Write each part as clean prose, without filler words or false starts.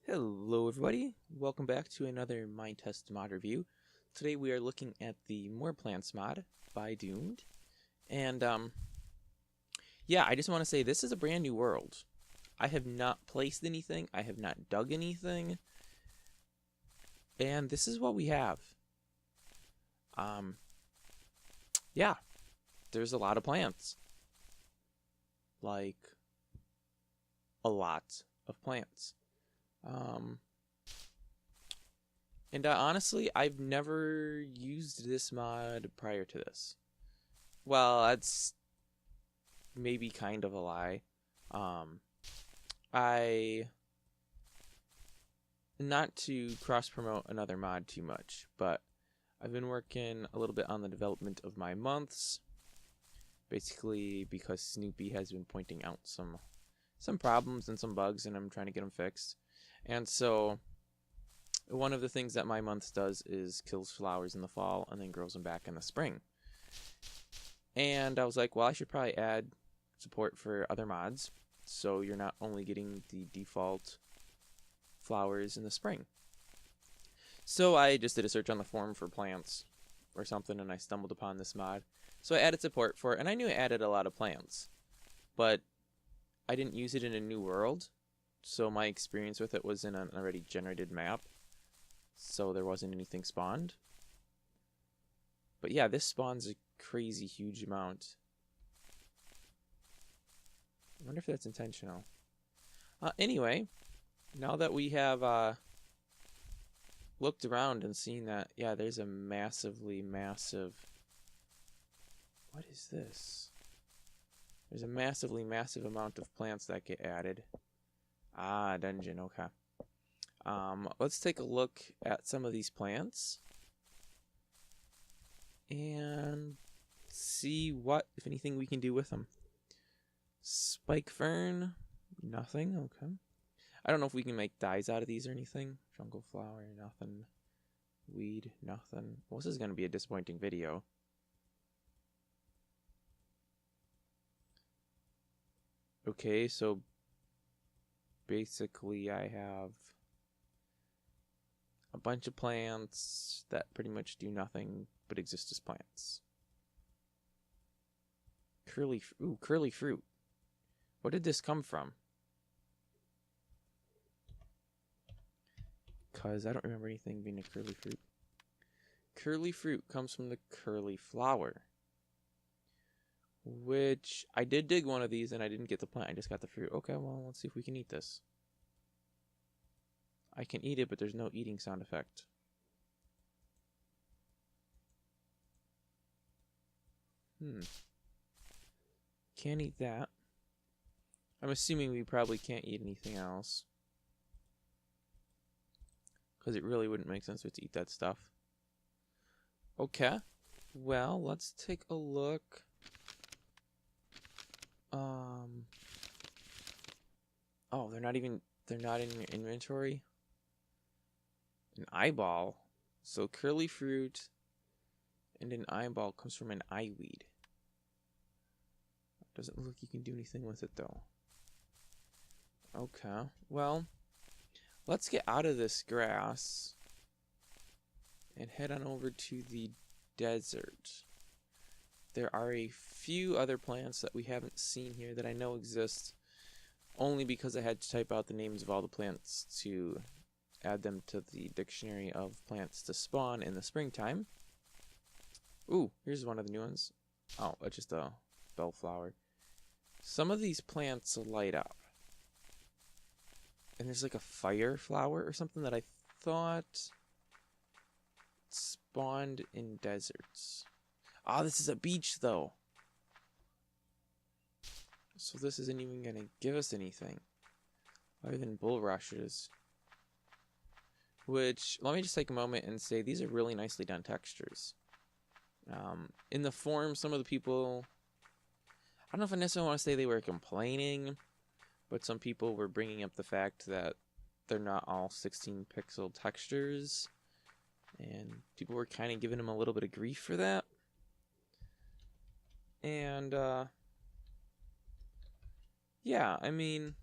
Hello everybody, welcome back to another Minetest mod review. Today we are looking at the More Plants mod by Doomed. And yeah, I just want to say this is a brand new world. I have not placed anything, I have not dug anything, and this is what we have. Yeah, there's a lot of plants. Like, a lot of plants. And honestly, I've never used this mod prior to this. Well, that's maybe kind of a lie. Not to cross-promote another mod too much, but I've been working a little bit on the development of my months, basically because Snoopy has been pointing out some problems and some bugs, and I'm trying to get them fixed. And so one of the things that my month does is kills flowers in the fall and then grows them back in the spring. And I was like, well, I should probably add support for other mods, so you're not only getting the default flowers in the spring. So I just did a search on the forum for plants or something, and I stumbled upon this mod. So I added support for it, and I knew it added a lot of plants, but I didn't use it in a new world, so my experience with it was in an already generated map, so there wasn't anything spawned. But yeah, this spawns a crazy huge amount. I wonder if that's intentional. Anyway, now that we have looked around and seen that, yeah, there's a massively massive... What is this? There's a massively massive amount of plants that get added. Ah, dungeon, okay. Let's take a look at some of these plants and see what, if anything, we can do with them. Spike fern, nothing, okay. I don't know if we can make dyes out of these or anything. Jungle flower, nothing. Weed, nothing. Well, this is going to be a disappointing video. Okay, so basically I have a bunch of plants that pretty much do nothing but exist as plants. Curly fruit. What did this come from? Because I don't remember anything being a curly fruit. Curly fruit comes from the curly flower, which I did dig one of these and I didn't get the plant, I just got the fruit. Okay, well, let's see if we can eat this. I can eat it, but there's no eating sound effect. Can't eat that. I'm assuming we probably can't eat anything else, because it really wouldn't make sense to eat that stuff. Okay, well, let's take a look. Oh, they're not in your inventory. An eyeball. So curly fruit and an eyeball comes from an eyeweed. Doesn't look like you can do anything with it though. Okay, well, let's get out of this grass and head on over to the desert. There are a few other plants that we haven't seen here that I know exist, only because I had to type out the names of all the plants to add them to the dictionary of plants to spawn in the springtime. Ooh, here's one of the new ones. Oh, it's just a bellflower. Some of these plants light up. And there's like a fire flower or something that I thought spawned in deserts. Ah, this is a beach though. So this isn't even going to give us anything other than bulrushes. Which, let me just take a moment and say, these are really nicely done textures. In the forum, some of the people, I don't know if I necessarily want to say they were complaining, but some people were bringing up the fact that they're not all 16 pixel textures, and people were kind of giving them a little bit of grief for that. And, yeah, I mean,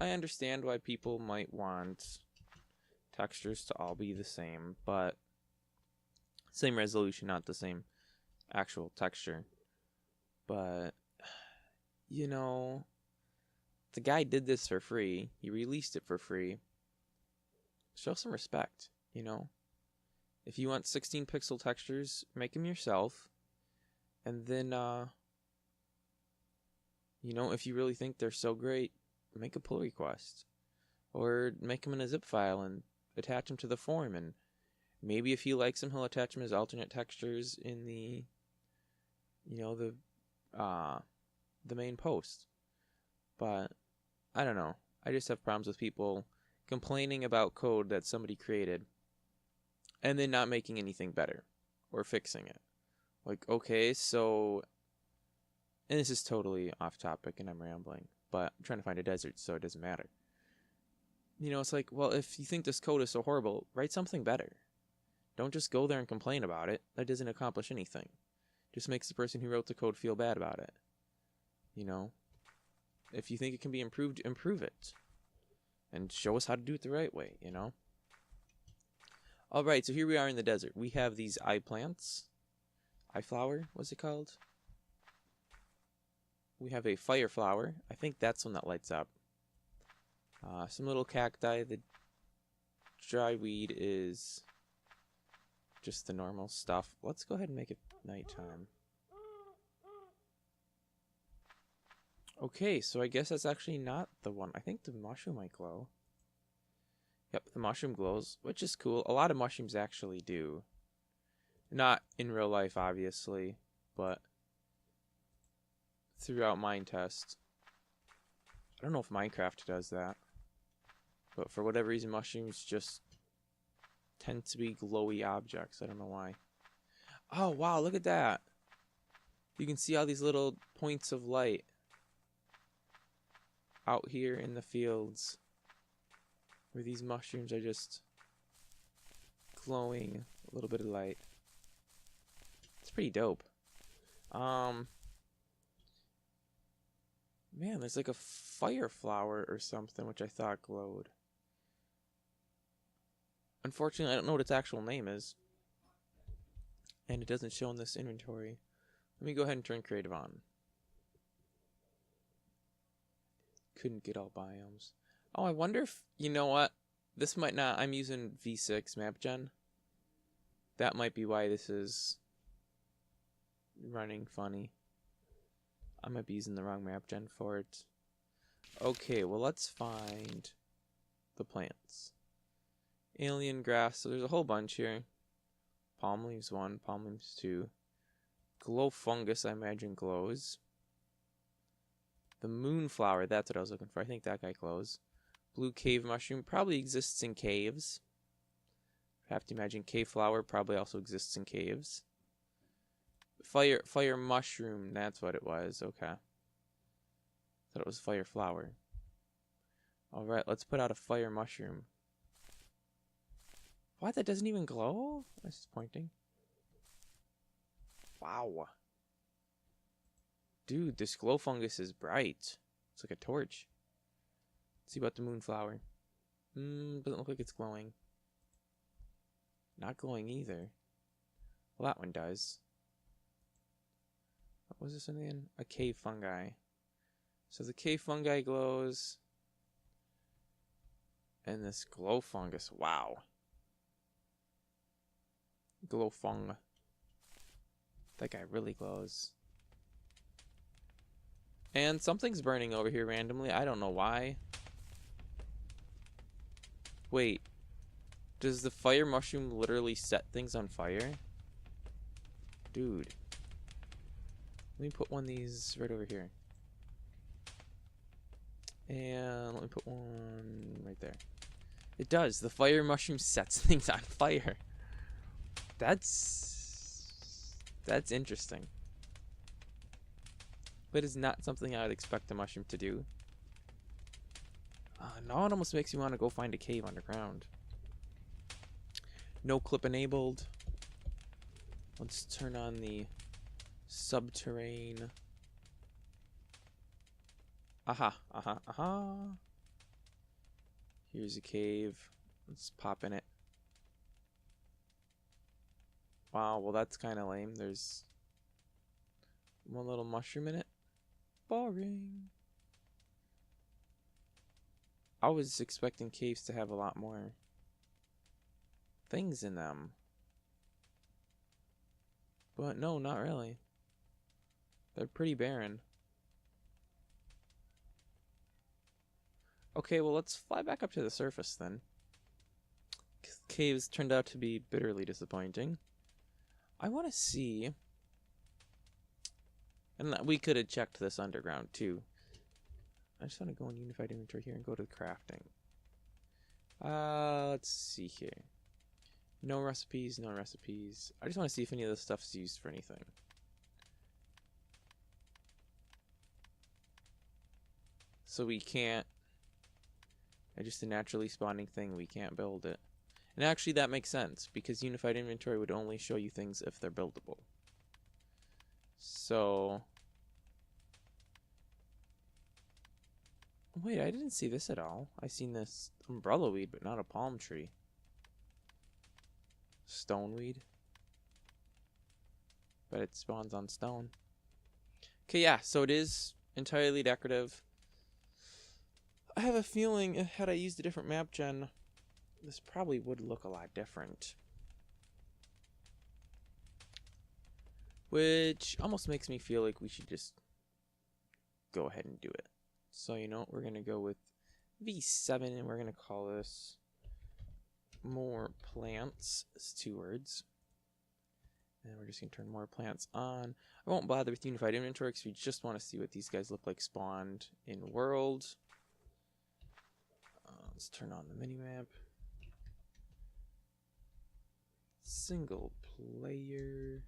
I understand why people might want textures to all be the same, but same resolution, not the same actual texture. But, you know, the guy did this for free. He released it for free. Show some respect, you know? If you want 16 pixel textures, make them yourself. And then, you know, if you really think they're so great, make a pull request. Or make them in a zip file and attach them to the form. And maybe if he likes them, he'll attach them as alternate textures in the, you know, the main post. But I don't know. I just have problems with people complaining about code that somebody created and then not making anything better or fixing it. Like, okay, so, and this is totally off topic and I'm rambling, but I'm trying to find a desert, so it doesn't matter. You know, it's like, well, if you think this code is so horrible, write something better. Don't just go there and complain about it. That doesn't accomplish anything. Just makes the person who wrote the code feel bad about it. You know? If you think it can be improved, improve it. And show us how to do it the right way, you know? Alright, so here we are in the desert. We have these eye plants. Eye flower, what's it called? We have a fire flower. I think that's one that lights up. Some little cacti. The dry weed is just the normal stuff. Let's go ahead and make it nighttime. Okay, so I guess that's actually not the one. I think the mushroom might glow. Yep, the mushroom glows, which is cool. A lot of mushrooms actually do. Not in real life, obviously, but throughout Minetest. I don't know if Minecraft does that, but for whatever reason, mushrooms just tend to be glowy objects. I don't know why. Oh, wow, look at that. You can see all these little points of light out here in the fields where these mushrooms are just glowing a little bit of light. It's pretty dope. Man, there's like a fire flower or something which I thought glowed. Unfortunately, I don't know what its actual name is. And it doesn't show in this inventory. Let me go ahead and turn creative on. Couldn't get all biomes. Oh, I wonder if, you know what? This might not, I'm using V6 map gen. That might be why this is running funny. I might be using the wrong map gen for it. Okay, well let's find the plants. Alien grass, so there's a whole bunch here. Palm leaves 1, palm leaves 2. Glow fungus, I imagine glows. The moonflower, that's what I was looking for. I think that guy glows. Blue cave mushroom probably exists in caves. I have to imagine cave flower probably also exists in caves. Fire mushroom, that's what it was. Okay. Thought it was fire flower. Alright, let's put out a fire mushroom. What? That doesn't even glow? That's disappointing. Wow. Dude, this glow fungus is bright. It's like a torch. Let's see about the moonflower. Doesn't look like it's glowing. Not glowing either. Well, that one does. What was this again? A cave fungi. So the cave fungi glows. And this glow fungus. Wow. Glow fung. That guy really glows. And something's burning over here randomly. I don't know why. Wait. Does the fire mushroom literally set things on fire? Dude. Let me put one of these right over here. And let me put one right there. It does. The fire mushroom sets things on fire. That's interesting. But it's not something I would expect a mushroom to do. Now it almost makes me want to go find a cave underground. No clip enabled. Let's turn on the subterranean. Aha, aha, aha. Here's a cave. Let's pop in it. Wow, well that's kind of lame. There's one little mushroom in it. Boring. I was expecting caves to have a lot more things in them. But no, not really. They're pretty barren. Okay, well let's fly back up to the surface then. Caves turned out to be bitterly disappointing. I want to see... And we could have checked this underground too. I just want to go in Unified Inventory here and go to crafting. Let's see here. No recipes, no recipes. I just want to see if any of this stuff's used for anything. So we can't... It's just a naturally spawning thing. We can't build it. And actually that makes sense, because Unified Inventory would only show you things if they're buildable. So... Wait, I didn't see this at all. I seen this umbrella weed, but not a palm tree. Stoneweed. But it spawns on stone. Okay, yeah, so it is entirely decorative. I have a feeling had I used a different map gen, this probably would look a lot different. Which almost makes me feel like we should just go ahead and do it. So you know what, we're going to go with V7 and we're going to call this more plants. It's 2 words. And we're just going to turn more plants on. I won't bother with Unified Inventory because we just want to see what these guys look like spawned in world. Let's turn on the minimap. Single player.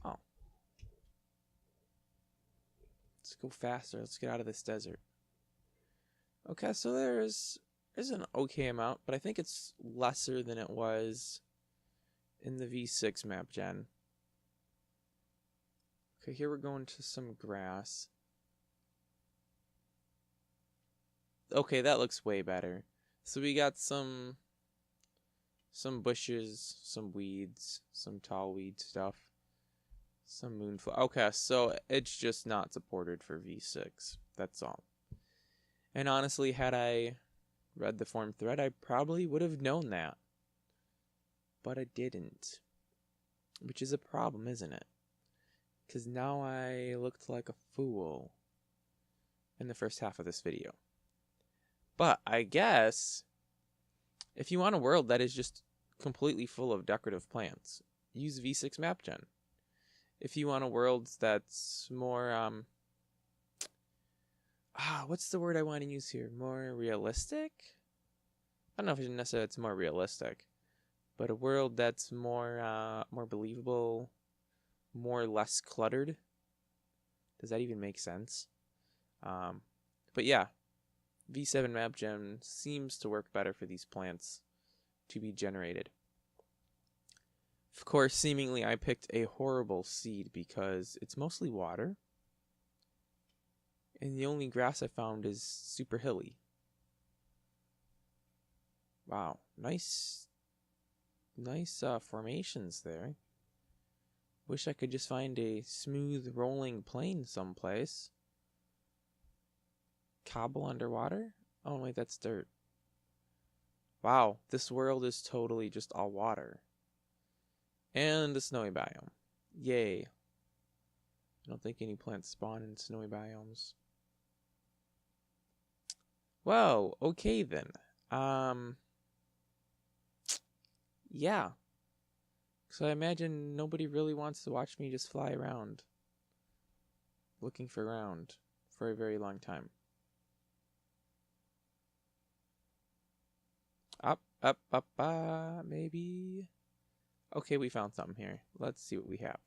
Oh. Let's go faster. Let's get out of this desert. Okay, so there's an okay amount, but I think it's lesser than it was in the V6 map gen. Okay, here we're going to some grass. Okay, that looks way better. So we got some bushes, some weeds, some tall weed stuff, some moonflower. Okay, so it's just not supported for V6. That's all. And honestly, had I read the forum thread, I probably would have known that. But I didn't. Which is a problem, isn't it? Because now I looked like a fool in the first half of this video. But I guess if you want a world that is just completely full of decorative plants, use V6 map gen. If you want a world that's more what's the word I want to use here? More realistic? I don't know if necessarily it's more realistic, but a world that's more more believable, more less cluttered. Does that even make sense? But yeah, V7 map gen seems to work better for these plants to be generated. Of course, seemingly I picked a horrible seed because it's mostly water. And the only grass I found is super hilly. Wow, nice formations there. Wish I could just find a smooth rolling plain someplace. Cobble underwater? Oh wait, that's dirt. Wow, this world is totally just all water. And a snowy biome. Yay. I don't think any plants spawn in snowy biomes. Well, okay then. Yeah. So I imagine nobody really wants to watch me just fly around looking for ground for a very long time. Up, maybe. Okay, we found something here. Let's see what we have.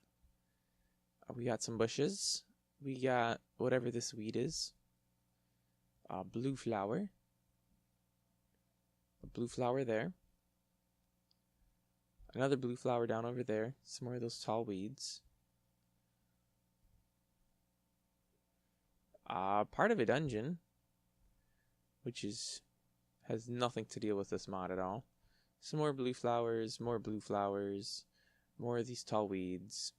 We got some bushes. We got whatever this weed is. Blue flower. A blue flower there. Another blue flower down over there. Some more of those tall weeds. Part of a dungeon. which has nothing to deal with this mod at all. Some more blue flowers, more of these tall weeds.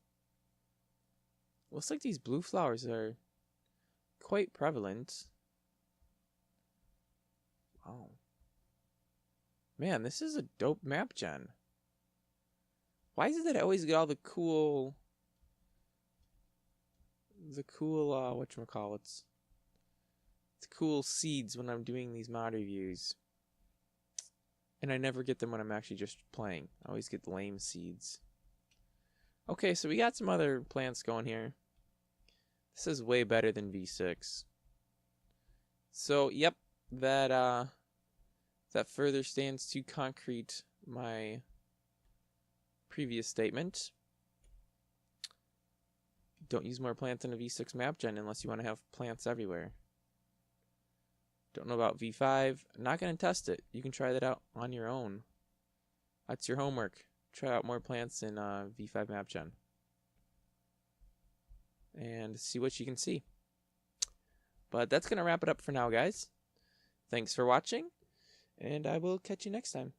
Looks like these blue flowers are quite prevalent. Wow. Man, this is a dope map gen. Why is it that I always get all the cool whatchamacallits? The cool seeds when I'm doing these mod reviews. And I never get them when I'm actually just playing. I always get lame seeds. Okay, so we got some other plants going here. This is way better than V6. So, yep, that further stands to concrete my previous statement. Don't use more plants in a V6 map gen unless you want to have plants everywhere. Don't know about V5. I'm not going to test it. You can try that out on your own. That's your homework. Try out more plants in V5 map gen. And see what you can see. But that's going to wrap it up for now, guys. Thanks for watching, and I will catch you next time.